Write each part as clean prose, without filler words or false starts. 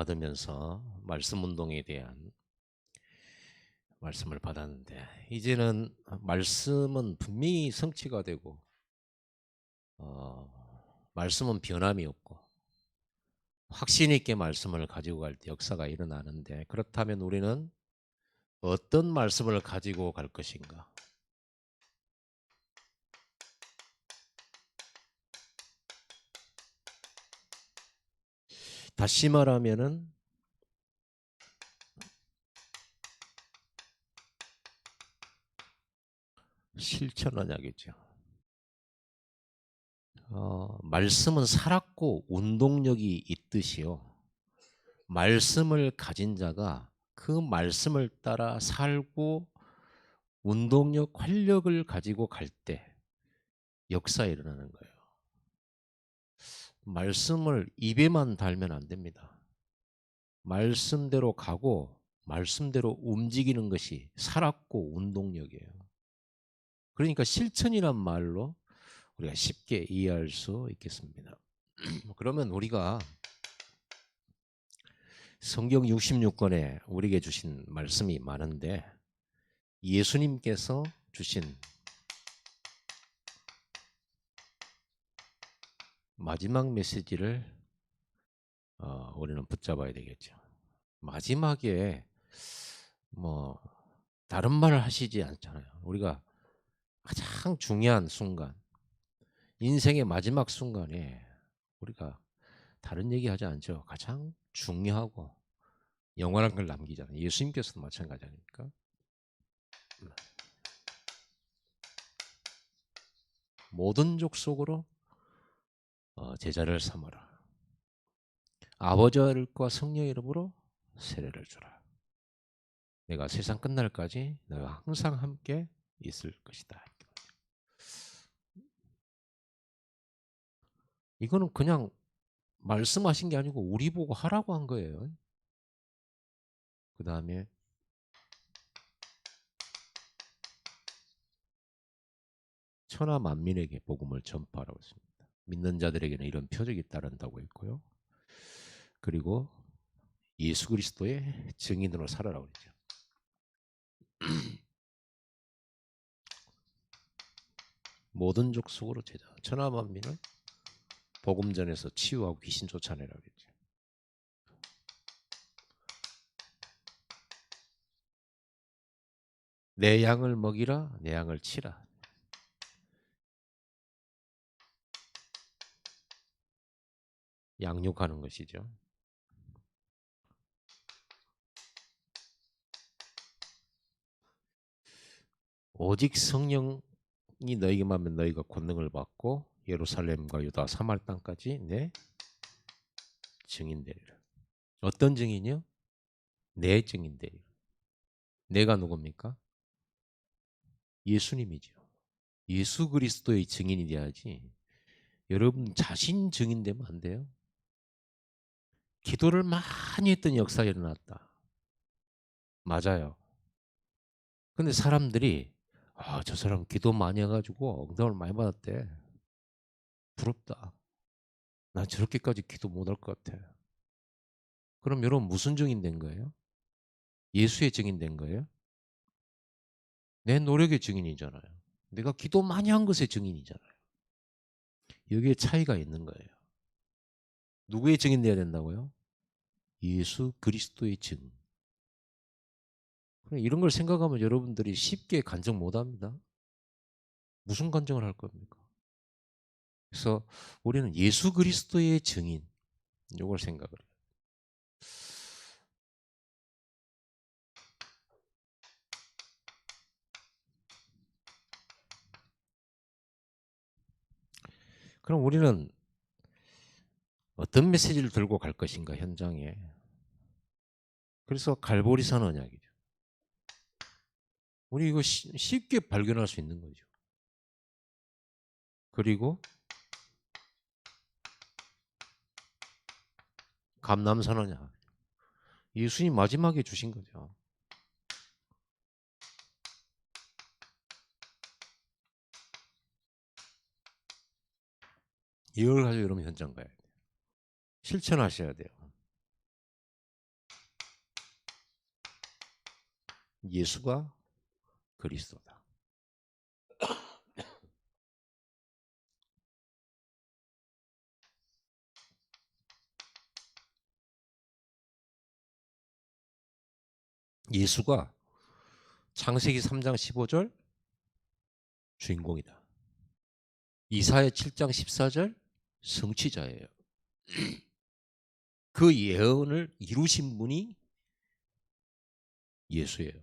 받으면서 말씀 운동에 대한 말씀을 받았는데, 이제는 말씀은 분명히 성취가 되고 말씀은 변함이 없고 확신 있게 말씀을 가지고 갈 때 역사가 일어나는데, 그렇다면 우리는 어떤 말씀을 가지고 갈 것인가? 다시 말하면은 실천 언약이죠. 말씀은 살았고 운동력이 있듯이요, 말씀을 가진 자가 그 말씀을 따라 살고 운동력, 활력을 가지고 갈 때 역사가 일어나는 거예요. 말씀을 입에만 달면 안 됩니다. 말씀대로 가고 말씀대로 움직이는 것이 살았고 운동력이에요. 그러니까 실천이란 말로 우리가 쉽게 이해할 수 있겠습니다. 그러면 우리가 성경 66권에 우리에게 주신 말씀이 많은데, 예수님께서 주신 마지막 메시지를 우리는 붙잡아야 되겠죠. 마지막에 뭐 다른 말을 하시지 않잖아요. 우리가 가장 중요한 순간, 인생의 마지막 순간에 우리가 다른 얘기하지 않죠. 가장 중요하고 영원한 걸 남기잖아요. 예수님께서도 마찬가지 아닙니까? 모든 족속으로 제자를 삼아라. 아버지와 성령의 이름으로 세례를 주라. 내가 세상 끝날까지 너와 항상 함께 있을 것이다. 이거는 그냥 말씀하신 게 아니고 우리 보고 하라고 한 거예요. 그 다음에 천하 만민에게 복음을 전파하라고 했습니다. 믿는 자들에게는 이런 표적이 따른다고 했고요. 그리고 예수 그리스도의 증인으로 살아라고 그랬죠. 모든 족속으로 제자, 천하 만민을 복음 전에서 치유하고 귀신 쫓아내라고 그랬죠. 내 양을 먹이라, 내 양을 치라. 양육하는 것이죠. 오직 성령이 너희에게 임하면 너희가 권능을 받고 예루살렘과 유다 사마리 땅까지 내 증인되리라. 어떤 증인이요? 내 증인되리라. 내가 누굽니까? 예수님이죠. 예수 그리스도의 증인이 돼야지 여러분 자신 증인되면 안 돼요. 기도를 많이 했더니 역사가 일어났다. 맞아요. 근데 사람들이 저 사람 기도 많이 해가지고 응답을 많이 받았대. 부럽다. 난 저렇게까지 기도 못할 것 같아. 그럼 여러분 무슨 증인 된 거예요? 예수의 증인 된 거예요? 내 노력의 증인이잖아요. 내가 기도 많이 한 것의 증인이잖아요. 여기에 차이가 있는 거예요. 누구의 증인 돼야 된다고요? 예수 그리스도의 증인. 이런 걸 생각하면 여러분들이 쉽게 간증 못 합니다. 무슨 간증을 할 겁니까? 그래서 우리는 예수 그리스도의 증인, 이걸 생각을 해요. 그럼 우리는 어떤 메시지를 들고 갈 것인가, 현장에. 그래서 갈보리산 언약이죠. 우리 이거 쉽게 발견할 수 있는 거죠. 그리고 감람산 언약. 예수님 마지막에 주신 거죠. 이걸 가지고 여러분 현장 가야 돼요. 실천하셔야 돼요. 예수가 그리스도다. 예수가 창세기 3장 15절 주인공이다. 이사야 7장 14절 성취자예요. 그 예언을 이루신 분이 예수예요.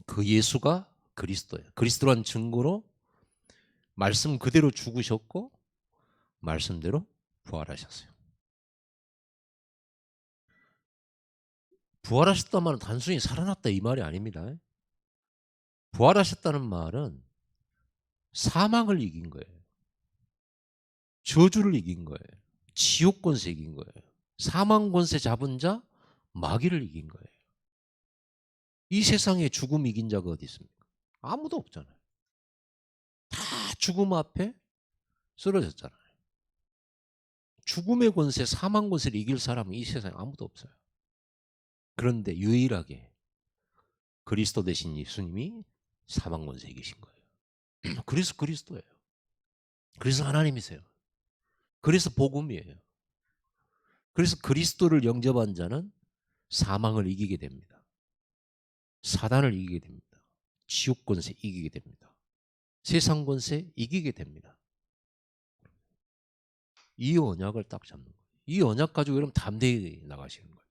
그 예수가 그리스도예요. 그리스도란 증거로 말씀 그대로 죽으셨고 말씀대로 부활하셨어요. 부활하셨다는 말은 단순히 살아났다 이 말이 아닙니다. 부활하셨다는 말은 사망을 이긴 거예요. 저주를 이긴 거예요. 지옥 권세 이긴 거예요. 사망 권세 잡은 자 마귀를 이긴 거예요. 이 세상에 죽음 이긴 자가 어디 있습니까? 아무도 없잖아요. 다 죽음 앞에 쓰러졌잖아요. 죽음의 권세, 사망 권세를 이길 사람은 이 세상에 아무도 없어요. 그런데 유일하게 그리스도 되신 예수님이 사망 권세 이기신 거예요. 그래서 그리스도예요. 그래서 하나님이세요. 그래서 복음이에요. 그래서 그리스도를 영접한 자는 사망을 이기게 됩니다. 사단을 이기게 됩니다. 지옥 권세 이기게 됩니다. 세상 권세 이기게 됩니다. 이 언약을 딱 잡는 거예요. 이 언약 가지고 여러분 담대히 나가시는 거죠.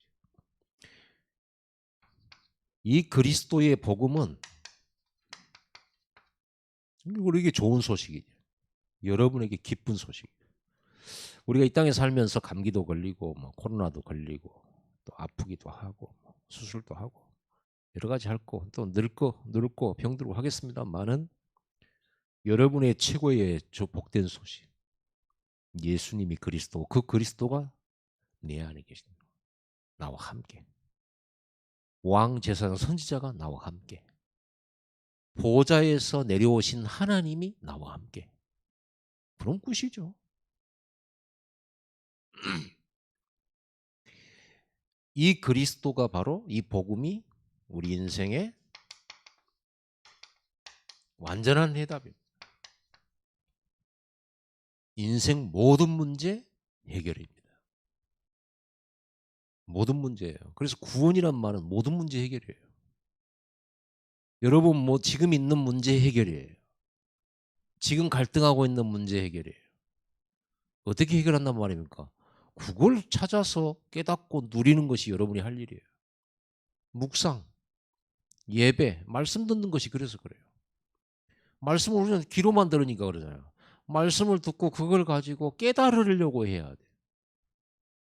이 그리스도의 복음은 우리에게 좋은 소식이죠. 여러분에게 기쁜 소식이에요. 우리가 이 땅에 살면서 감기도 걸리고 뭐 코로나도 걸리고 또 아프기도 하고 뭐 수술도 하고 여러 가지 할 또 늙고 병들고 하겠습니다만은 여러분의 최고의 복된 소식 예수님이 그리스도 그 그리스도가 내 안에 계십니다. 나와 함께 왕 제사장 선지자가 나와 함께 보좌에서 내려오신 하나님이 나와 함께 그런 뜻이죠. 이 그리스도가 바로 이 복음이 우리 인생의 완전한 해답입니다. 인생 모든 문제 해결입니다. 모든 문제예요. 그래서 구원이란 말은 모든 문제 해결이에요. 여러분 뭐 지금 있는 문제 해결이에요. 지금 갈등하고 있는 문제 해결이에요. 어떻게 해결한단 말입니까? 그걸 찾아서 깨닫고 누리는 것이 여러분이 할 일이에요. 묵상, 예배, 말씀 듣는 것이 그래서 그래요. 말씀을 우리는 귀로만 들으니까 그러잖아요. 말씀을 듣고 그걸 가지고 깨달으려고 해야 돼.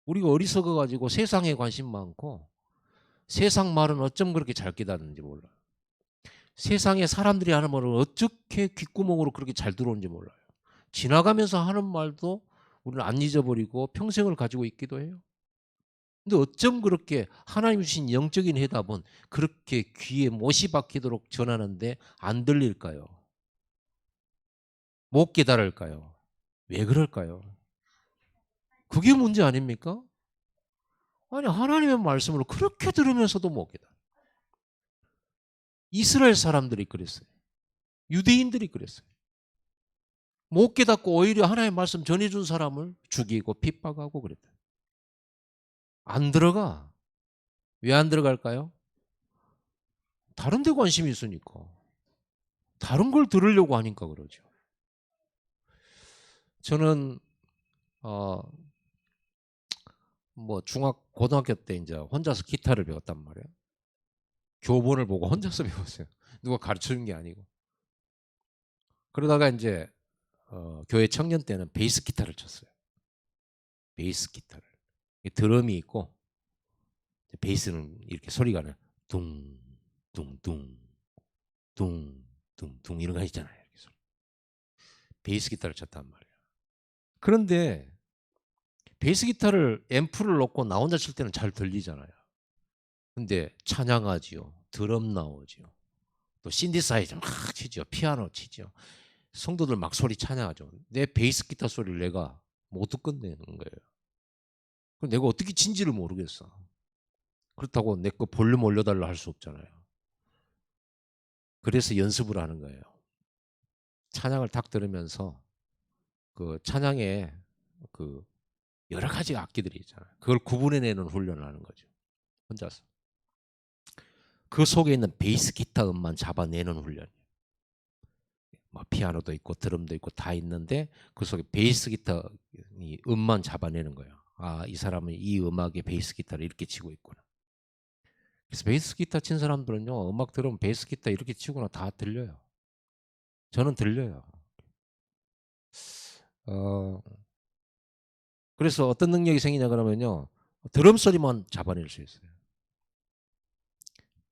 우리가 어리석어 가지고 세상에 관심 많고 세상 말은 어쩜 그렇게 잘 깨닫는지 몰라요. 세상에 사람들이 하는 말을 어떻게 귓구멍으로 그렇게 잘 들어오는지 몰라요. 지나가면서 하는 말도 우리는 안 잊어버리고 평생을 가지고 있기도 해요. 근데 어쩜 그렇게 하나님 주신 영적인 해답은 그렇게 귀에 못이 박히도록 전하는데 안 들릴까요? 못 깨달을까요? 왜 그럴까요? 그게 문제 아닙니까? 아니 하나님의 말씀을 그렇게 들으면서도 못 깨달아요. 이스라엘 사람들이 그랬어요. 유대인들이 그랬어요. 못 깨닫고 오히려 하나님의 말씀 전해준 사람을 죽이고 핍박하고 그랬다. 안 들어가. 왜 안 들어갈까요? 다른 데 관심이 있으니까. 다른 걸 들으려고 하니까 그러죠. 저는 뭐 고등학교 때 이제 혼자서 기타를 배웠단 말이에요. 교본을 보고 혼자서 배웠어요. 누가 가르쳐 준 게 아니고. 그러다가 이제 교회 청년 때는 베이스 기타를 쳤어요. 베이스 기타를. 드럼이 있고 베이스는 이렇게 소리가 나요. 둥, 둥, 둥, 둥, 둥, 둥 이런 거 있잖아요. 이렇게 소리. 베이스 기타를 쳤단 말이에요. 그런데 베이스 기타를 앰프를 놓고 나 혼자 칠 때는 잘 들리잖아요. 근데 찬양하지요. 드럼 나오지요. 또 신디사이저 막 치죠. 피아노 치죠. 성도들 막 소리 찬양하죠. 내 베이스 기타 소리를 내가 못 듣겠는 거예요. 그럼 내가 어떻게 친지를 모르겠어. 그렇다고 내 거 볼륨 올려달라 할 수 없잖아요. 그래서 연습을 하는 거예요. 찬양을 딱 들으면서 그 찬양에 그 여러 가지 악기들이 있잖아요. 그걸 구분해내는 훈련을 하는 거죠. 혼자서. 그 속에 있는 베이스 기타 음만 잡아내는 훈련이에요. 뭐 피아노도 있고 드럼도 있고 다 있는데 그 속에 베이스 기타 음만 잡아내는 거예요. 아, 이 사람은 이 음악의 베이스 기타를 이렇게 치고 있구나. 그래서 베이스 기타 친 사람들은요, 음악 들으면 베이스 기타 이렇게 치구나 다 들려요. 저는 들려요. 그래서 어떤 능력이 생기냐 그러면요, 드럼 소리만 잡아낼 수 있어요.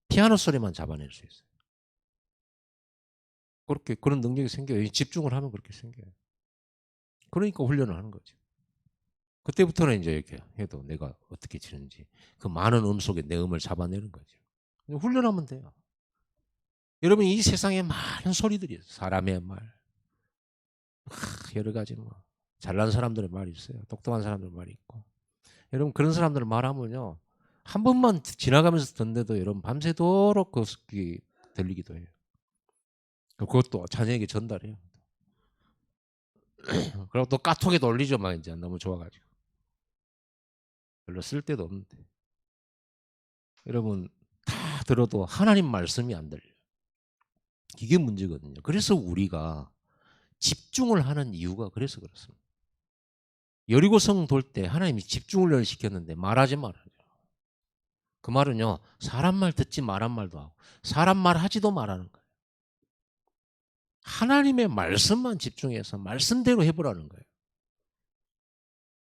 피아노 소리만 잡아낼 수 있어요. 그렇게 그런 능력이 생겨요. 집중을 하면 그렇게 생겨요. 그러니까 훈련을 하는 거죠. 그때부터는 이제 이렇게 해도 내가 어떻게 치는지 그 많은 음 속에 내 음을 잡아내는 거죠. 훈련하면 돼요. 여러분 이 세상에 많은 소리들이 있어요. 사람의 말, 여러 가지 뭐 잘난 사람들의 말이 있어요. 똑똑한 사람들의 말이 있고. 여러분 그런 사람들 말하면요, 한 번만 지나가면서 듣는데도 여러분 밤새도록 그 들리기도 해요. 그것도 자녀에게 전달해요. 그리고 또 까톡에도 올리죠, 막 이제 너무 좋아가지고. 별로 쓸 데도 없는데. 여러분 다 들어도 하나님 말씀이 안 들려요. 이게 문제거든요. 그래서 우리가 집중을 하는 이유가 그래서 그렇습니다. 여리고성 돌 때 하나님이 집중을 시켰는데 말하지 말아요. 그 말은요, 사람 말 듣지 말란 말도 하고 사람 말 하지도 말하는 거예요. 하나님의 말씀만 집중해서 말씀대로 해보라는 거예요.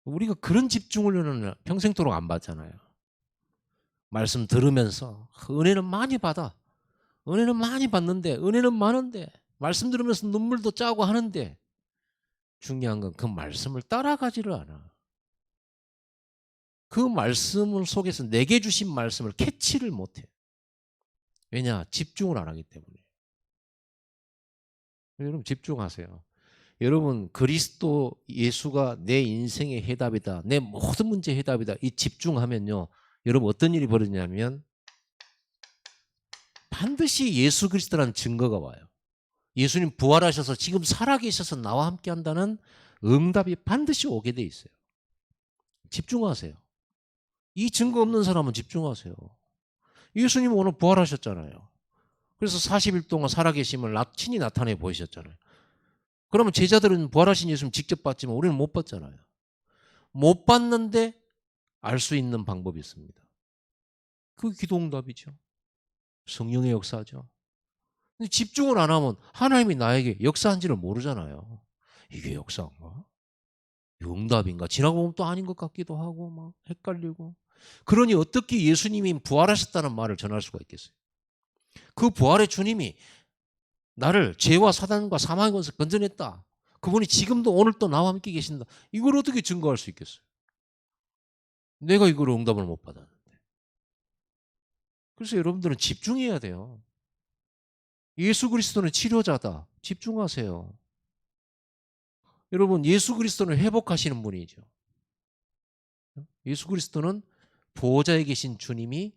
우리가 그런 집중을 평생토록 안 받잖아요. 말씀 들으면서 은혜는 많이 받아. 은혜는 많이 받는데, 은혜는 많은데, 말씀 들으면서 눈물도 짜고 하는데, 중요한 건 그 말씀을 따라가지를 않아. 그 말씀을 속에서 내게 주신 말씀을 캐치를 못해. 왜냐? 집중을 안 하기 때문에. 여러분 집중하세요. 여러분 그리스도 예수가 내 인생의 해답이다. 내 모든 문제의 해답이다. 이 집중하면요. 여러분 어떤 일이 벌어지냐면 반드시 예수 그리스도라는 증거가 와요. 예수님 부활하셔서 지금 살아계셔서 나와 함께 한다는 응답이 반드시 오게 돼 있어요. 집중하세요. 이 증거 없는 사람은 집중하세요. 예수님 오늘 부활하셨잖아요. 그래서 40일 동안 살아계심을 친히 나타내 보이셨잖아요. 그러면 제자들은 부활하신 예수님 직접 봤지만 우리는 못 봤잖아요. 못 봤는데 알 수 있는 방법이 있습니다. 그 기도응답이죠. 성령의 역사죠. 근데 집중을 안 하면 하나님이 나에게 역사한지를 모르잖아요. 이게 역사인가? 응답인가? 지나고 보면 또 아닌 것 같기도 하고 막 헷갈리고. 그러니 어떻게 예수님이 부활하셨다는 말을 전할 수가 있겠어요? 그 부활의 주님이 나를 죄와 사단과 사망의 권세에서 건져냈다. 그분이 지금도 오늘 또 나와 함께 계신다. 이걸 어떻게 증거할 수 있겠어요? 내가 이걸 응답을 못 받았는데. 그래서 여러분들은 집중해야 돼요. 예수 그리스도는 치료자다. 집중하세요. 여러분 예수 그리스도는 회복하시는 분이죠. 예수 그리스도는 보호자에 계신 주님이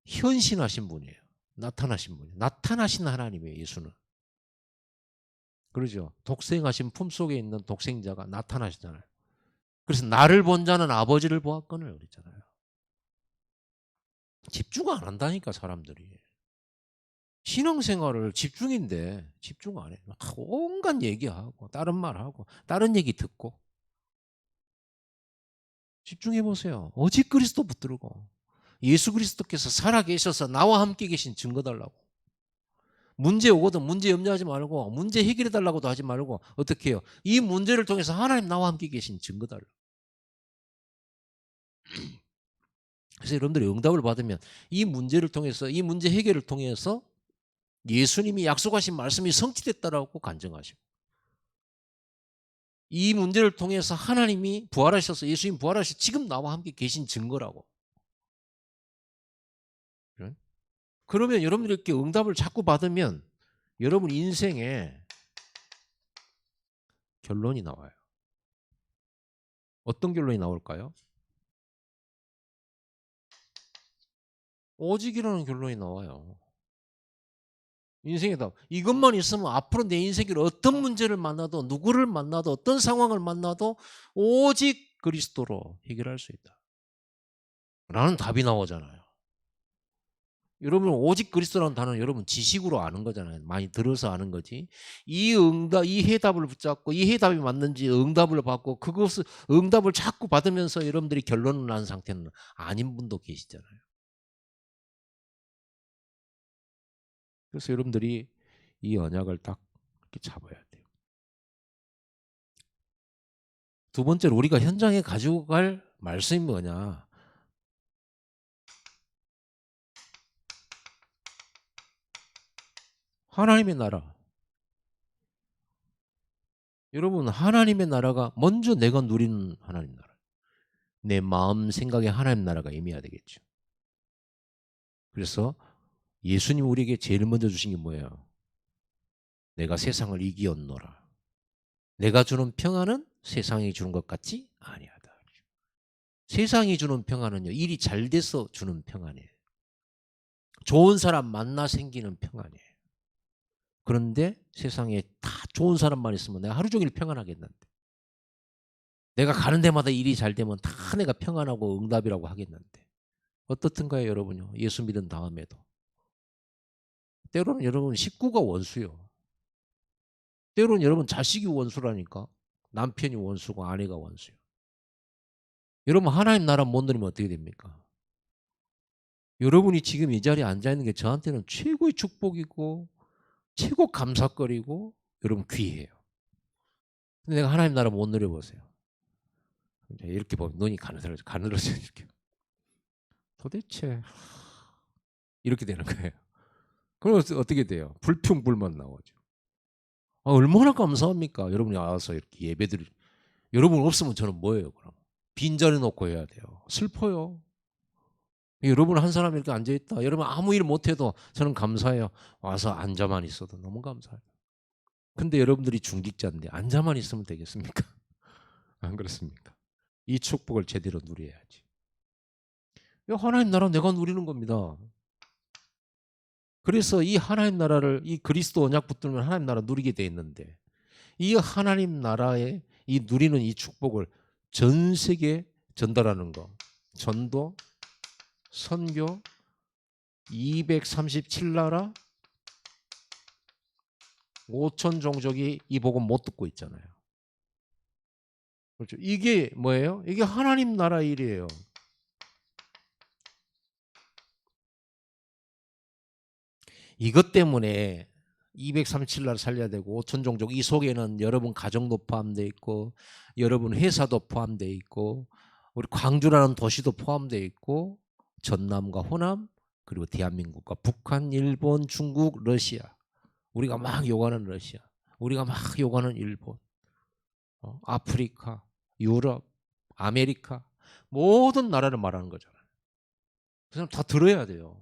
현신하신 분이에요. 나타나신 분이에요. 나타나신 하나님이에요. 예수는. 그러죠. 독생하신 품속에 있는 독생자가 나타나시잖아요. 그래서 나를 본 자는 아버지를 보았거늘 그랬잖아요. 집중 안 한다니까 사람들이. 신앙생활을 집중인데 집중 안 해. 온갖 얘기하고 다른 말하고 다른 얘기 듣고. 집중해 보세요. 오직 그리스도 붙들고 예수 그리스도께서 살아계셔서 나와 함께 계신 증거 달라고. 문제 오거든 문제 염려하지 말고 문제 해결해 달라고도 하지 말고 어떻게 해요? 이 문제를 통해서 하나님 나와 함께 계신 증거 달라고. 그래서 여러분들이 응답을 받으면 이 문제를 통해서 이 문제 해결을 통해서 예수님이 약속하신 말씀이 성취됐다라고 간증하시고 이 문제를 통해서 하나님이 부활하셔서 예수님 부활하셔서 지금 나와 함께 계신 증거라고. 그러면 여러분들이 이렇게 응답을 자꾸 받으면 여러분 인생에 결론이 나와요. 어떤 결론이 나올까요? 오직이라는 결론이 나와요. 인생의 답. 이것만 있으면 앞으로 내 인생에 어떤 문제를 만나도 누구를 만나도 어떤 상황을 만나도 오직 그리스도로 해결할 수 있다. 라는 답이 나오잖아요. 여러분 오직 그리스도라는 단어는 여러분 지식으로 아는 거잖아요. 많이 들어서 아는 거지. 이 해답을 붙잡고 이 해답이 맞는지 응답을 받고 그것을 응답을 자꾸 받으면서 여러분들이 결론을 난 상태는 아닌 분도 계시잖아요. 그래서 여러분들이 이 언약을 딱 이렇게 잡아야 돼요. 두 번째로 우리가 현장에 가지고 갈 말씀이 뭐냐. 하나님의 나라. 여러분 하나님의 나라가 먼저 내가 누리는 하나님 나라. 내 마음 생각에 하나님 나라가 임해야 되겠죠. 그래서 예수님 우리에게 제일 먼저 주신 게 뭐예요? 내가 세상을 이기었노라. 내가 주는 평안은 세상이 주는 것 같지 아니하다. 세상이 주는 평안은요. 일이 잘 돼서 주는 평안이에요. 좋은 사람 만나 생기는 평안이에요. 그런데 세상에 다 좋은 사람만 있으면 내가 하루 종일 평안하겠는데. 내가 가는 데마다 일이 잘 되면 다 내가 평안하고 응답이라고 하겠는데. 어떻든가요 여러분요. 예수 믿은 다음에도. 때로는 여러분 식구가 원수요. 때로는 여러분 자식이 원수라니까. 남편이 원수고 아내가 원수요. 여러분 하나님 나라 못 누리면 어떻게 됩니까? 여러분이 지금 이 자리에 앉아있는 게 저한테는 최고의 축복이고 최고 감사거리고 여러분 귀해요. 근데 내가 하나님 나라 못 누려보세요. 이렇게 보면 눈이 가늘어져 이렇게. 도대체 이렇게 되는 거예요. 그럼 어떻게 돼요? 불평불만 나오죠. 얼마나 감사합니까? 여러분이 와서 이렇게 예배드리. 여러분 없으면 저는 뭐예요? 그럼 빈자리 놓고 해야 돼요. 슬퍼요. 여러분 한 사람이 이렇게 앉아있다. 여러분 아무 일 못해도 저는 감사해요. 와서 앉아만 있어도 너무 감사해요. 근데 여러분들이 중직자인데 앉아만 있으면 되겠습니까? 안 그렇습니까? 이 축복을 제대로 누려야지. 하나님 나라 내가 누리는 겁니다. 그래서 이 하나님 나라를 이 그리스도 언약 붙들면 하나님 나라 누리게 돼 있는데 이 하나님 나라에 이 누리는 이 축복을 전 세계에 전달하는 거. 전도, 선교, 237나라 5천 종족이 이 복음 못 듣고 있잖아요. 그렇죠. 이게 뭐예요? 이게 하나님 나라 일이에요. 이것 때문에 237나라 살려야 되고 5천 종족 이 속에는 여러분 가정도 포함되어 있고 여러분 회사도 포함되어 있고 우리 광주라는 도시도 포함되어 있고 전남과 호남 그리고 대한민국과 북한, 일본, 중국, 러시아 우리가 막 요구하는 러시아 우리가 막 요구하는 일본 아프리카, 유럽, 아메리카 모든 나라를 말하는 거잖아요. 그래서 다 들어야 돼요.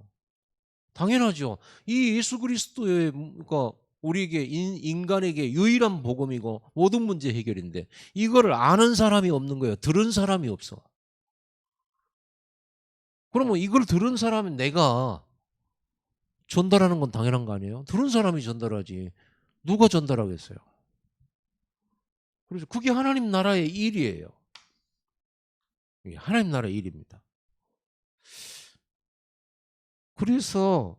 당연하죠. 이 예수 그리스도의 그러니까 우리에게 인간에게 유일한 복음이고 모든 문제 해결인데 이거를 아는 사람이 없는 거예요. 들은 사람이 없어. 그러면 이걸 들은 사람은 내가 전달하는 건 당연한 거 아니에요? 들은 사람이 전달하지. 누가 전달하겠어요? 그래서 그게 하나님 나라의 일이에요. 하나님 나라의 일입니다. 그래서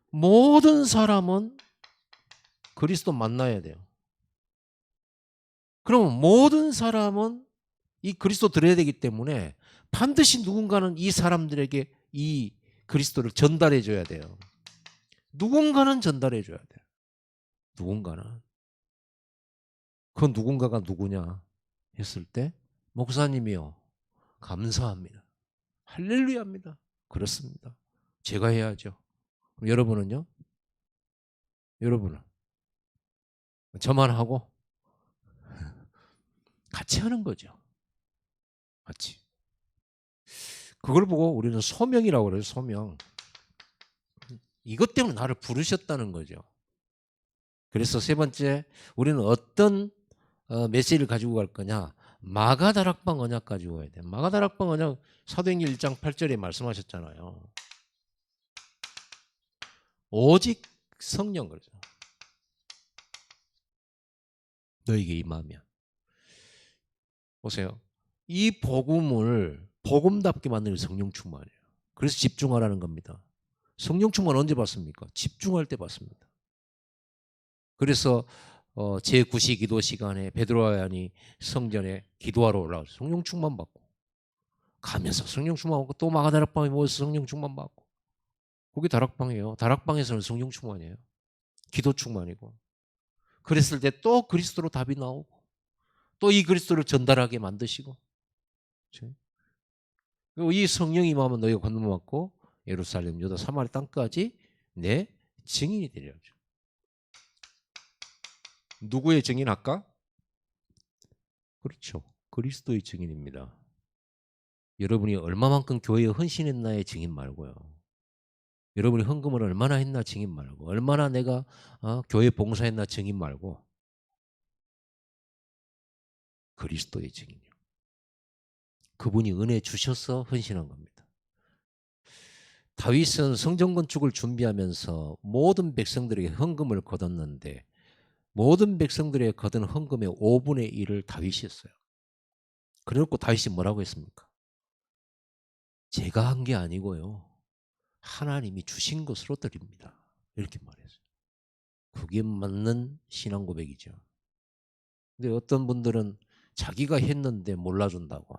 모든 사람은 그리스도 만나야 돼요. 그러면 모든 사람은 이 그리스도 들어야 되기 때문에 반드시 누군가는 이 사람들에게 이 그리스도를 전달해 줘야 돼요. 누군가는 전달해 줘야 돼요. 누군가는. 그 누군가가 누구냐 했을 때 목사님이요. 감사합니다. 할렐루야입니다. 그렇습니다. 제가 해야죠. 그럼 여러분은요? 여러분은 저만 하고 같이 하는 거죠. 같이. 그걸 보고 우리는 소명이라고 그래요. 소명. 이것 때문에 나를 부르셨다는 거죠. 그래서 세 번째 우리는 어떤 메시지를 가지고 갈 거냐. 마가다락방 언약 가지고 가야 돼. 마가다락방 언약 사도행전 1장 8절에 말씀하셨잖아요. 오직 성령 그러죠. 너에게 임하면. 보세요. 이 복음을 복음답게 만드는 성령 충만이에요. 그래서 집중하라는 겁니다. 성령 충만 언제 받습니까? 집중할 때 받습니다. 그래서 제9시 기도 시간에 베드로와 요한이 성전에 기도하러 올라가서 성령 충만 받고 가면서 성령 충만 받고 또 마가다락방에 모여서 성령 충만 받고 그게 다락방이에요. 다락방에서는 성령 충만이에요. 기도 충만이고 그랬을 때 또 그리스도로 답이 나오고 또 이 그리스도를 전달하게 만드시고 그리고 이 성령이 임하면 너희가 건너받고 예루살렘 유다 사마리 땅까지 내 증인이 되리라. 누구의 증인 아까? 그렇죠. 그리스도의 증인입니다. 여러분이 얼마만큼 교회에 헌신했나의 증인 말고요. 여러분이 헌금을 얼마나 했나 증인 말고 얼마나 내가 교회 봉사했나 증인 말고 그리스도의 증인이요. 그분이 은혜 주셔서 헌신한 겁니다. 다윗은 성전 건축을 준비하면서 모든 백성들에게 헌금을 거뒀는데 모든 백성들에게 거둔 헌금의 5분의 1을 다윗이 했어요. 그래놓고 다윗이 뭐라고 했습니까? 제가 한 게 아니고요. 하나님이 주신 것으로 드립니다. 이렇게 말했어요. 그게 맞는 신앙 고백이죠. 근데 어떤 분들은 자기가 했는데 몰라준다고.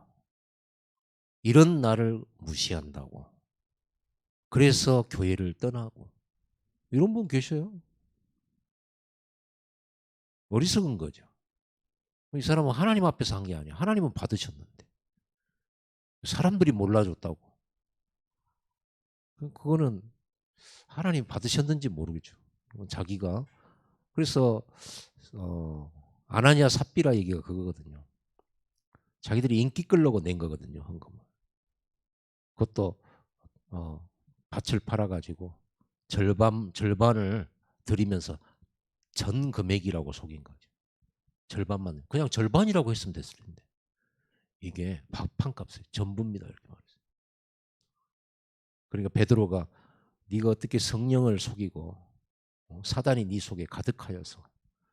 이런 나를 무시한다고. 그래서 교회를 떠나고. 이런 분 계셔요. 어리석은 거죠. 이 사람은 하나님 앞에서 한 게 아니야. 하나님은 받으셨는데. 사람들이 몰라줬다고. 그거는 하나님 받으셨는지 모르겠죠. 자기가. 그래서 아나니아 삽비라 얘기가 그거거든요. 자기들이 인기 끌려고 낸 거거든요. 헌금을. 그것도 밭을 팔아가지고 절반을 드리면서 전 금액이라고 속인 거죠. 절반만. 그냥 절반이라고 했으면 됐을 텐데. 이게 판값이에요. 전부입니다. 이렇게 말했어요. 그러니까 베드로가 네가 어떻게 성령을 속이고 사단이 네 속에 가득하여서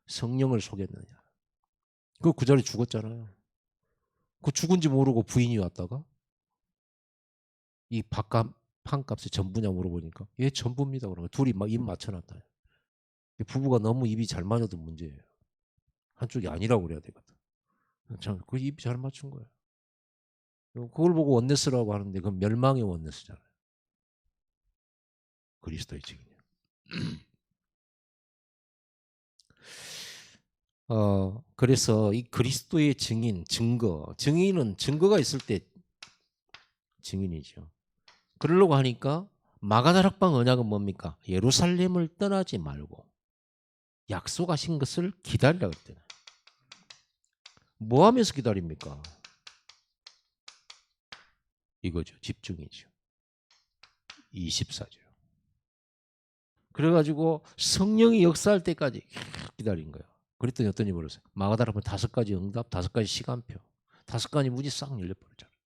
성령을 속였느냐. 그 자리에 죽었잖아요. 그 죽은지 모르고 부인이 왔다가 이 판값이 전부냐 물어보니까 예 전부입니다. 그러면 둘이 막 입 맞춰놨다. 부부가 너무 입이 잘 맞아도 문제예요. 한쪽이 아니라고 그래야 되거든. 참, 그 입 잘 맞춘 거예요. 그걸 보고 원네스라고 하는데 그건 멸망의 원네스잖아요. 그리스도의 증인이요. 그래서 이 그리스도의 증인, 증인은 증거가 있을 때 증인이죠. 그러려고 하니까 마가다락방 언약은 뭡니까? 예루살렘을 떠나지 말고 약속하신 것을 기다리라 그랬잖아요. 뭐 하면서 기다립니까? 이거죠. 집중이죠. 24죠. 그래가지고 성령이 역사할 때까지 기다린 거예요. 그랬더니 어떤 일이 벌어졌어요? 마가다락방 5가지 응답, 5가지 시간표, 5가지 문이 싹 열려버렸잖아요.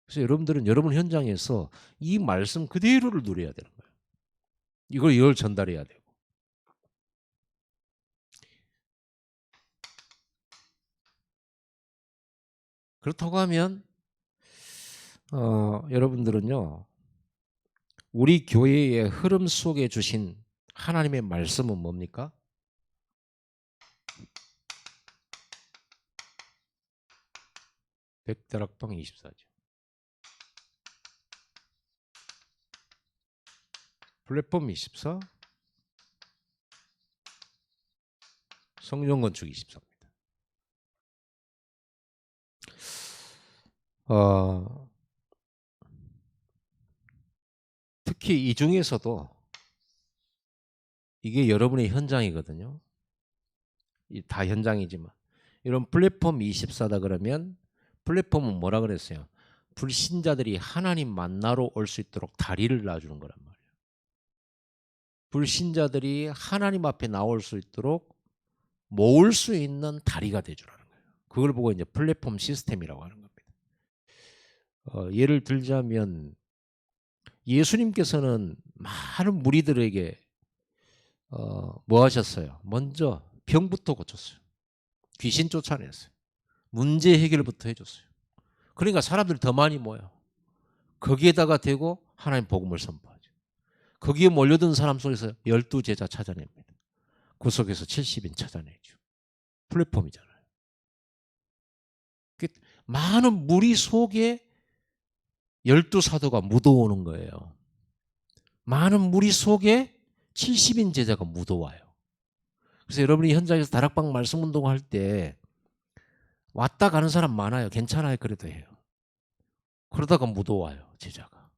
그래서 여러분들은 여러분 현장에서 이 말씀 그대로를 누려야 되는 거예요. 이걸 전달해야 되고. 그렇다고 하면 여러분들은요. 우리 교회의 흐름 속에 주신 하나님의 말씀은 뭡니까? 백다락방 24죠. 플랫폼 24, 성령 건축 24입니다. 특히 이 중에서도 이게 여러분의 현장이거든요. 다 현장이지만 이런 플랫폼 24다 그러면 플랫폼은 뭐라 그랬어요? 불신자들이 하나님 만나러 올 수 있도록 다리를 놔주는 거란 말이에요. 불신자들이 하나님 앞에 나올 수 있도록 모을 수 있는 다리가 되주라는 거예요. 그걸 보고 이제 플랫폼 시스템이라고 하는 겁니다. 예를 들자면 예수님께서는 많은 무리들에게 뭐 하셨어요? 먼저 병부터 고쳤어요. 귀신 쫓아냈어요. 문제 해결부터 해줬어요. 그러니까 사람들이 더 많이 모여. 거기에다가 대고 하나님 복음을 선포하죠. 거기에 몰려든 사람 속에서 12제자 찾아냅니다. 그 속에서 70인 찾아내죠. 플랫폼이잖아요. 많은 무리 속에 12사도가 묻어오는 거예요. 많은 무리 속에 70인 제자가 묻어와요. 그래서 여러분이 현장에서 다락방 말씀 운동할 때 왔다 가는 사람 많아요. 괜찮아요. 그래도 해요. 그러다가 묻어와요. 제자가.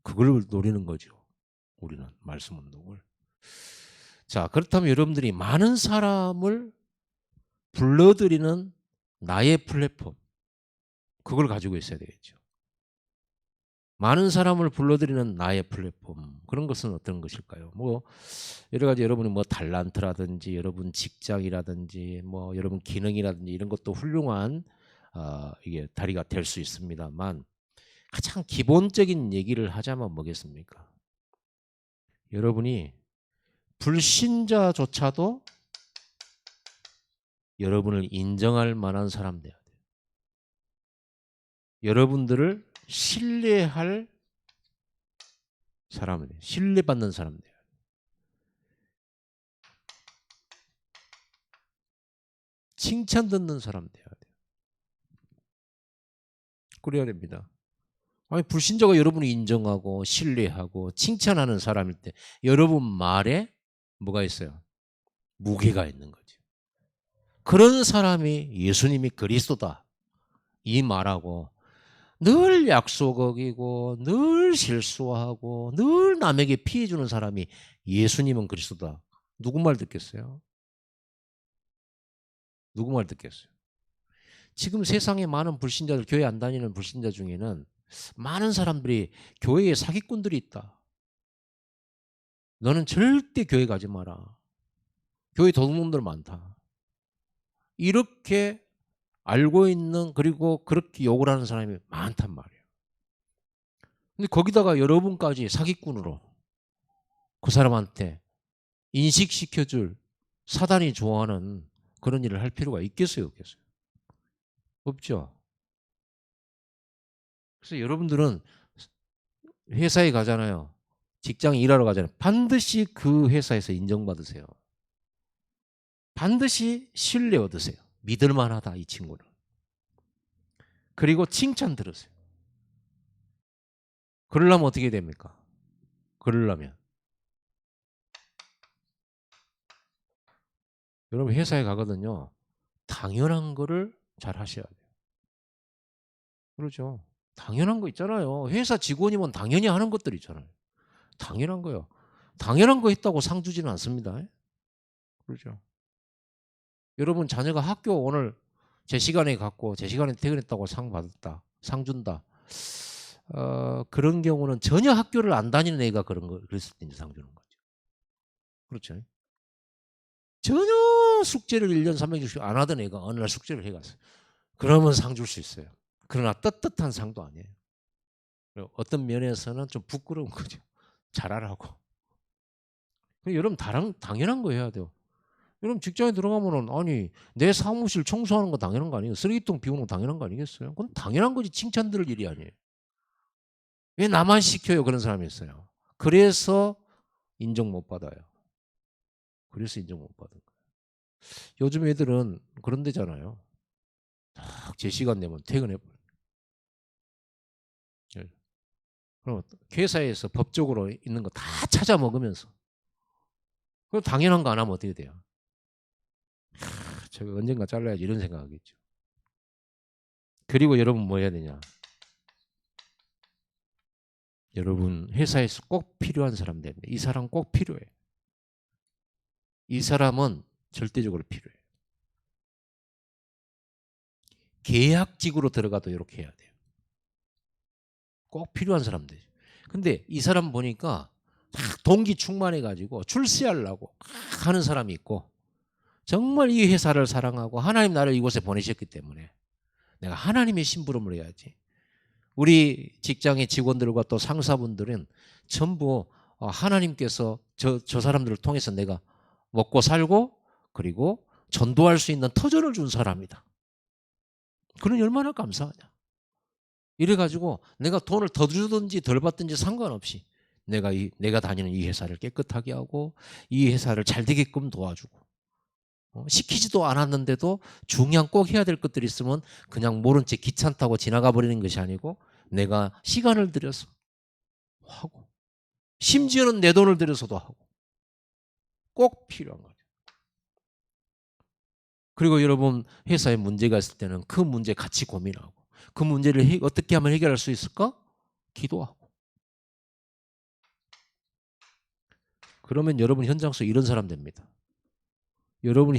그걸 노리는 거죠. 우리는 말씀 운동을. 자, 그렇다면 여러분들이 많은 사람을 불러들이는 나의 플랫폼, 그걸 가지고 있어야 되겠죠. 많은 사람을 불러들이는 나의 플랫폼, 그런 것은 어떤 것일까요? 뭐 여러 가지 여러분이 뭐 달란트라든지 여러분 직장이라든지 뭐 여러분 기능이라든지 이런 것도 훌륭한 이게 다리가 될 수 있습니다만, 가장 기본적인 얘기를 하자면 뭐겠습니까? 여러분이 불신자조차도 여러분을 인정할 만한 사람 돼야 돼요. 여러분들을 신뢰할 사람이 돼요. 신뢰받는 사람 돼요. 칭찬 듣는 사람 돼야 돼요. 그래야 됩니다. 아니, 불신자가 여러분을 인정하고 신뢰하고 칭찬하는 사람일 때 여러분 말에 뭐가 있어요? 무게가 있는 거죠. 그런 사람이 예수님이 그리스도다 이 말하고 늘 약속 어기고 늘 실수하고 늘 남에게 피해 주는 사람이 예수님은 그리스도다. 누구 말 듣겠어요? 누구 말 듣겠어요? 지금 세상에 많은 불신자들, 교회 안 다니는 불신자 중에는 많은 사람들이 교회에 사기꾼들이 있다. 너는 절대 교회 가지 마라. 교회 도둑놈들 많다. 이렇게 알고 있는, 그리고 그렇게 욕을 하는 사람이 많단 말이에요. 근데 거기다가 여러분까지 사기꾼으로 그 사람한테 인식시켜줄 사단이 좋아하는 그런 일을 할 필요가 있겠어요, 없겠어요? 없죠. 그래서 여러분들은 회사에 가잖아요. 직장에 일하러 가잖아요. 반드시 그 회사에서 인정받으세요. 반드시 신뢰 얻으세요. 믿을만하다, 이 친구는. 그리고 칭찬 들으세요. 그러려면 어떻게 됩니까? 그러려면 여러분 회사에 가거든요. 당연한 거를 잘 하셔야 돼요. 그렇죠. 당연한 거 있잖아요. 회사 직원이면 당연히 하는 것들 있잖아요. 당연한 거요. 당연한 거 했다고 상 주지는 않습니다. 그렇죠. 여러분 자녀가 학교 오늘 제 시간에 갔고 제 시간에 퇴근했다고 상 받았다, 상 준다. 그런 경우는 전혀 학교를 안 다니는 애가 그런 거 그랬을 때 이제 상 주는 거죠. 그렇죠. 전혀 숙제를 1년 360일 안 하던 애가 어느 날 숙제를 해갔어요. 그러면 상 줄 수 있어요. 그러나 떳떳한 상도 아니에요. 어떤 면에서는 좀 부끄러운 거죠. 잘하라고. 여러분 당연한 거 해야 돼요. 여러분 직장에 들어가면은 아니 내 사무실 청소하는 거 당연한 거 아니에요? 쓰레기통 비우는 거 당연한 거 아니겠어요? 그건 당연한 거지. 칭찬 들을 일이 아니에요. 왜 나만 시켜요? 그런 사람이 있어요. 그래서 인정 못 받아요. 그래서 인정 못 받은 거예요. 요즘 애들은 그런 데잖아요. 딱 제 시간 되면 퇴근해버려요. 그럼 회사에서 법적으로 있는 거 다 찾아 먹으면서 그럼 당연한 거 안 하면 어떻게 돼요? 저거 언젠가 잘라야지 이런 생각하겠죠. 그리고 여러분 뭐 해야 되냐? 여러분 회사에서 꼭 필요한 사람 됩니다. 이 사람 꼭 필요해. 이 사람은 절대적으로 필요해. 계약직으로 들어가도 이렇게 해야 돼요. 꼭 필요한 사람들. 근데 이 사람 보니까 동기 충만해가지고 출세하려고 하는 사람이 있고 정말 이 회사를 사랑하고 하나님 나를 이곳에 보내셨기 때문에 내가 하나님의 심부름을 해야지. 우리 직장의 직원들과 또 상사분들은 전부 하나님께서 저 사람들을 통해서 내가 먹고 살고 그리고 전도할 수 있는 터전을 준 사람이다. 그러니 얼마나 감사하냐. 이래가지고 내가 돈을 더 주든지 덜 받든지 상관없이 내가 다니는 이 회사를 깨끗하게 하고 이 회사를 잘 되게끔 도와주고 시키지도 않았는데도 중요한 꼭 해야 될 것들이 있으면 그냥 모른 채 귀찮다고 지나가 버리는 것이 아니고 내가 시간을 들여서 하고 심지어는 내 돈을 들여서도 하고 꼭 필요한 거죠. 그리고 여러분 회사에 문제가 있을 때는 그 문제 같이 고민하고 그 문제를 어떻게 하면 해결할 수 있을까? 기도하고. 그러면 여러분 현장 속에 이런 사람 됩니다. 여러분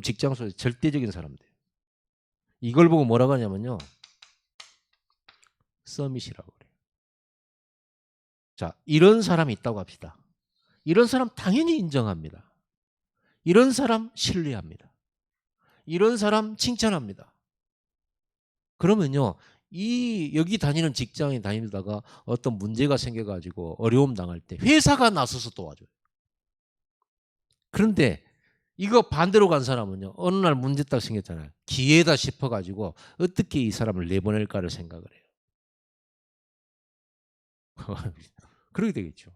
직장 속에 절대적인 사람 돼요. 이걸 보고 뭐라고 하냐면요. 서밋이라고 그래요. 자, 이런 사람이 있다고 합시다. 이런 사람 당연히 인정합니다. 이런 사람 신뢰합니다. 이런 사람 칭찬합니다. 그러면요. 여기 다니는 직장에 다니다가 어떤 문제가 생겨가지고 어려움 당할 때 회사가 나서서 도와줘요. 그런데 이거 반대로 간 사람은요. 어느 날 문제 딱 생겼잖아요. 기회다 싶어가지고 어떻게 이 사람을 내보낼까를 생각을 해요. 그렇게 되겠죠.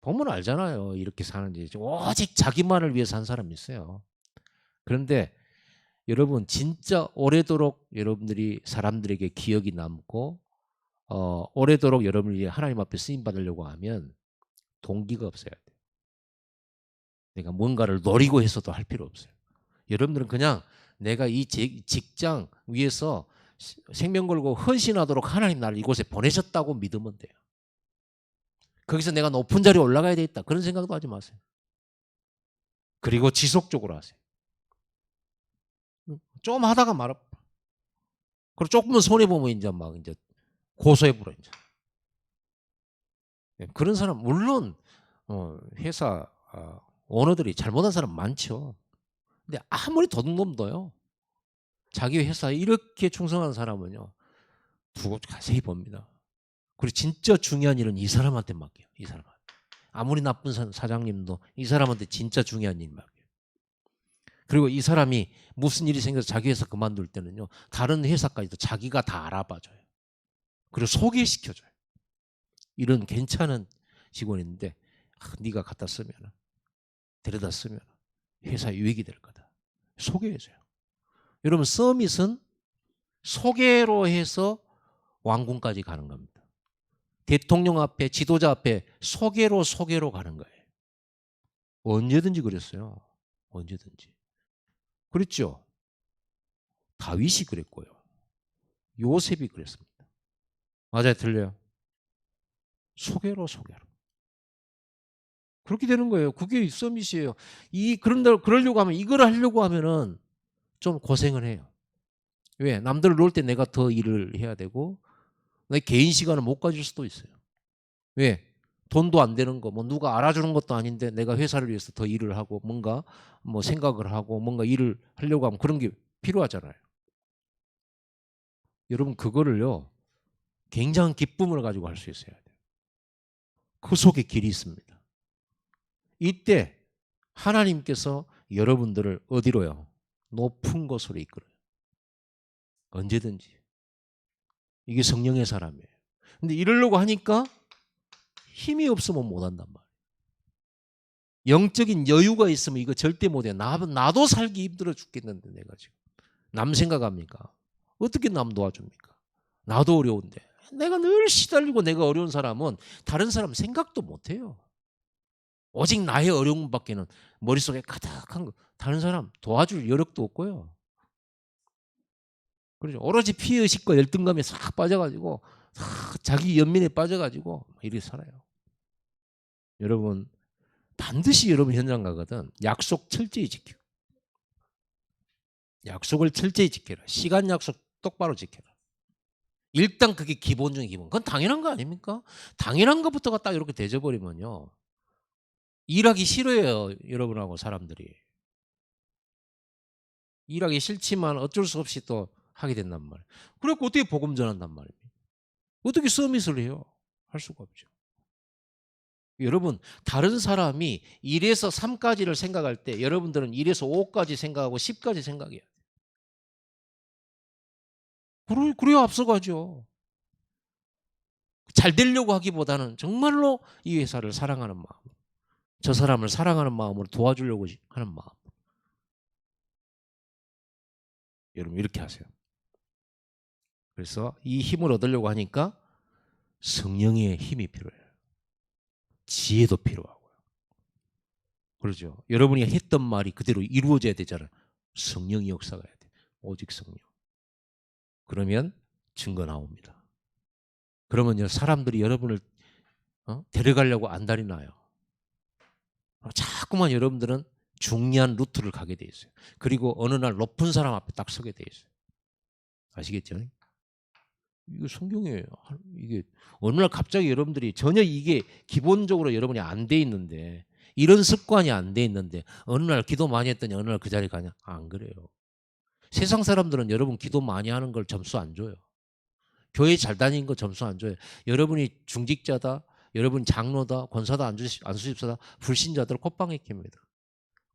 보면 알잖아요. 이렇게 사는지. 오직 자기만을 위해 산 사람이 있어요. 그런데 여러분 진짜 오래도록 여러분들이 사람들에게 기억이 남고 오래도록 여러분이 하나님 앞에 쓰임 받으려고 하면 동기가 없어야 돼요. 그러니까 뭔가를 노리고 해서도 할 필요 없어요. 여러분들은 그냥 내가 이 직장 위에서 생명 걸고 헌신하도록 하나님 나를 이곳에 보내셨다고 믿으면 돼요. 거기서 내가 높은 자리에 올라가야 되겠다. 그런 생각도 하지 마세요. 그리고 지속적으로 하세요. 좀 하다가 말아. 그리고 조금만 손해보면 이제 고소해버려. 이제. 그런 사람, 물론, 회사, 오너들이 잘못한 사람 많죠. 근데 아무리 도둑놈도요. 자기 회사에 이렇게 충성한 사람은요. 두고 자세히 봅니다. 그리고 진짜 중요한 일은 이 사람한테 맡겨요. 이 사람한테. 아무리 나쁜 사장님도 이 사람한테 진짜 중요한 일 맡겨요. 그리고 이 사람이 무슨 일이 생겨서 자기 회사 그만둘 때는요. 다른 회사까지도 자기가 다 알아봐줘요. 그리고 소개시켜줘요. 이런 괜찮은 직원인데 네가 갖다 쓰면 데려다 쓰면 회사 유익이 될 거다. 소개해줘요. 여러분 서밋은 소개로 해서 왕궁까지 가는 겁니다. 대통령 앞에 지도자 앞에 소개로 가는 거예요. 언제든지 그랬어요. 언제든지. 그랬죠. 다윗이 그랬고요. 요셉이 그랬습니다. 맞아요. 틀려요. 소개로. 그렇게 되는 거예요. 그게 서밋이에요. 그러려고 하면 이걸 하려고 하면은 좀 고생을 해요. 왜? 남들 놀 때 내가 더 일을 해야 되고 내 개인 시간을 못 가질 수도 있어요. 왜? 돈도 안 되는 거, 뭐 누가 알아주는 것도 아닌데 내가 회사를 위해서 더 일을 하고 뭔가 뭐 생각을 하고 뭔가 일을 하려고 하면 그런 게 필요하잖아요. 여러분 그거를요 굉장한 기쁨을 가지고 할 수 있어야 돼요. 그 속에 길이 있습니다. 이때 하나님께서 여러분들을 어디로요? 높은 곳으로 이끌어요. 언제든지. 이게 성령의 사람이에요. 근데 이러려고 하니까 힘이 없으면 못한단 말이에요. 영적인 여유가 있으면 이거 절대 못해. 나도 살기 힘들어 죽겠는데 내가 지금. 남 생각합니까? 어떻게 남 도와줍니까? 나도 어려운데. 내가 늘 시달리고 내가 어려운 사람은 다른 사람 생각도 못해요. 오직 나의 어려움밖에는 머릿속에 가득한 거. 다른 사람 도와줄 여력도 없고요. 그렇죠. 오로지 피의식과 열등감에 싹 빠져가지고 자기 연민에 빠져가지고 이렇게 살아요. 여러분 반드시 여러분 현장 가거든 약속 철저히 지켜. 약속을 철저히 지켜라. 시간 약속 똑바로 지켜라. 일단 그게 기본 중에 기본. 그건 당연한 거 아닙니까? 당연한 것부터가 딱 이렇게 되져버리면요. 일하기 싫어요. 여러분하고 사람들이. 일하기 싫지만 어쩔 수 없이 또 하게 된단 말이에요. 그래갖고 어떻게 복음 전한단 말입니까? 어떻게 서밋을 해요? 할 수가 없죠. 여러분, 다른 사람이 1에서 3까지를 생각할 때 여러분들은 1에서 5까지 생각하고 10까지 생각해야 돼요. 그래야 앞서가죠. 잘 되려고 하기보다는 정말로 이 회사를 사랑하는 마음, 저 사람을 사랑하는 마음으로 도와주려고 하는 마음. 여러분 이렇게 하세요. 그래서 이 힘을 얻으려고 하니까 성령의 힘이 필요해요. 지혜도 필요하고요. 그렇죠. 여러분이 했던 말이 그대로 이루어져야 되잖아요. 성령이 역사가 해야 돼요. 오직 성령. 그러면 증거 나옵니다. 그러면요 사람들이 여러분을 데려가려고 안달이 나요. 자꾸만 여러분들은 중요한 루트를 가게 돼 있어요. 그리고 어느 날 높은 사람 앞에 딱 서게 돼 있어요. 아시겠죠? 이거 성경에 이게 어느 날 갑자기 여러분들이 전혀 이게 기본적으로 여러분이 안 돼 있는데 이런 습관이 안 돼 있는데 어느 날 기도 많이 했더니 어느 날 그 자리에 가냐? 안 그래요. 세상 사람들은 여러분 기도 많이 하는 걸 점수 안 줘요. 교회 잘 다니는 거 점수 안 줘요. 여러분이 중직자다, 여러분 장로다, 권사다, 안수집사다, 불신자들 콧방에 킵니다.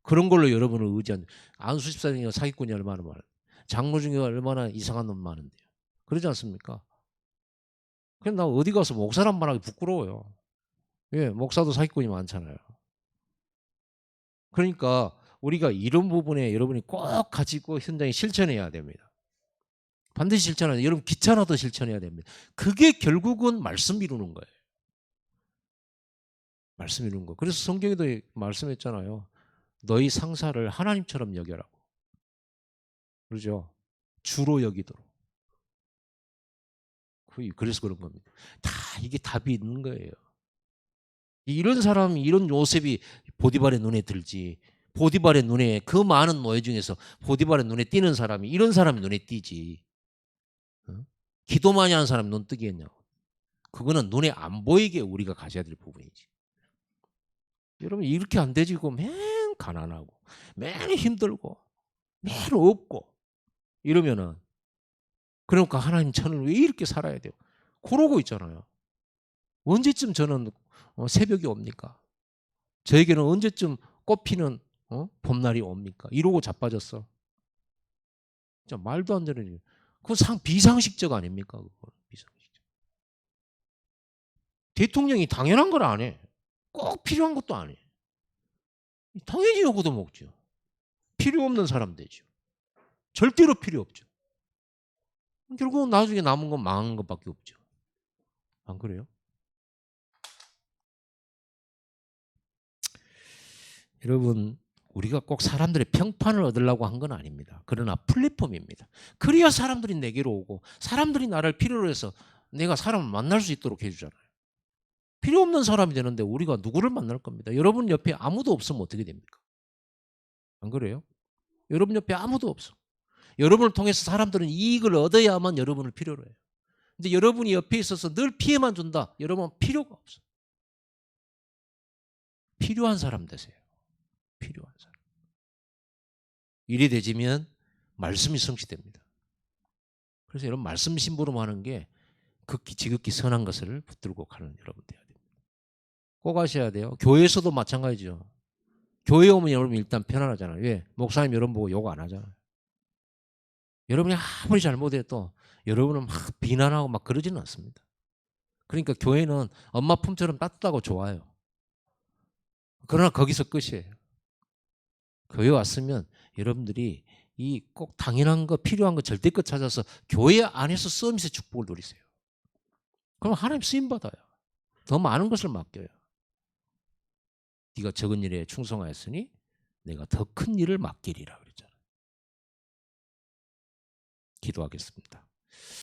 그런 걸로 여러분을 의지한 안수집사 중에 사기꾼이 얼마나 많아요. 장로 중에 얼마나 이상한 놈 많은데요. 그러지 않습니까? 그냥 나 어디 가서 목사란 말하기 부끄러워요. 예, 목사도 사기꾼이 많잖아요. 그러니까 우리가 이런 부분에 여러분이 꼭 가지고 현장에 실천해야 됩니다. 반드시 실천해야 돼요. 여러분 귀찮아도 실천해야 됩니다. 그게 결국은 말씀 이루는 거예요. 말씀 이루는 거. 그래서 성경에도 말씀했잖아요. 너희 상사를 하나님처럼 여겨라고. 그러죠? 주로 여기도록. 그래서 그런 겁니다. 다 이게 답이 있는 거예요. 이런 사람이 이런 요셉이 보디발의 눈에 들지. 보디발의 눈에 그 많은 노예 중에서 보디발의 눈에 띄는 사람이 이런 사람이 눈에 띄지. 기도 많이 하는 사람이 눈 뜨겠냐고. 그거는 눈에 안 보이게 우리가 가져야 될 부분이지. 여러분 이렇게 안 되지. 맨 가난하고 맨 힘들고 맨 없고 이러면은 그러니까 하나님 저는 왜 이렇게 살아야 돼요? 그러고 있잖아요. 언제쯤 저는 새벽이 옵니까? 저에게는 언제쯤 꽃피는 봄날이 옵니까? 이러고 자빠졌어. 진짜 말도 안 되는 일. 그건 비상식적 아닙니까? 그건 비상식적. 대통령이 당연한 걸 안 해. 꼭 필요한 것도 안 해. 당연히 요구도 먹죠. 필요 없는 사람 되죠. 절대로 필요 없죠. 결국은 나중에 남은 건 망한 것밖에 없죠. 안 그래요? 여러분 우리가 꼭 사람들의 평판을 얻으려고 한 건 아닙니다. 그러나 플랫폼입니다. 그래야 사람들이 내게로 오고 사람들이 나를 필요로 해서 내가 사람을 만날 수 있도록 해주잖아요. 필요 없는 사람이 되는데 우리가 누구를 만날 겁니다. 여러분 옆에 아무도 없으면 어떻게 됩니까? 안 그래요? 여러분 옆에 아무도 없어. 여러분을 통해서 사람들은 이익을 얻어야만 여러분을 필요로 해요. 근데 여러분이 옆에 있어서 늘 피해만 준다. 여러분은 필요가 없어. 필요한 사람 되세요. 필요한 사람. 일이 되지면 말씀이 성취됩니다. 그래서 여러분 말씀 심부름 하는 게 극히 지극히 선한 것을 붙들고 가는 여러분 돼야 됩니다. 꼭 하셔야 돼요. 교회에서도 마찬가지죠. 교회 오면 여러분 일단 편안하잖아요. 왜? 목사님 여러분 보고 욕 안 하잖아요. 여러분이 아무리 잘못해도 여러분은 막 비난하고 막 그러지는 않습니다. 그러니까 교회는 엄마 품처럼 따뜻하고 좋아요. 그러나 거기서 끝이에요. 교회 왔으면 여러분들이 이 꼭 당연한 거 필요한 거 절대껏 찾아서 교회 안에서 서밋의 축복을 누리세요. 그럼 하나님 쓰임 받아요. 더 많은 것을 맡겨요. 네가 적은 일에 충성하였으니 내가 더 큰 일을 맡기리라 그랬잖아요. 기도하겠습니다.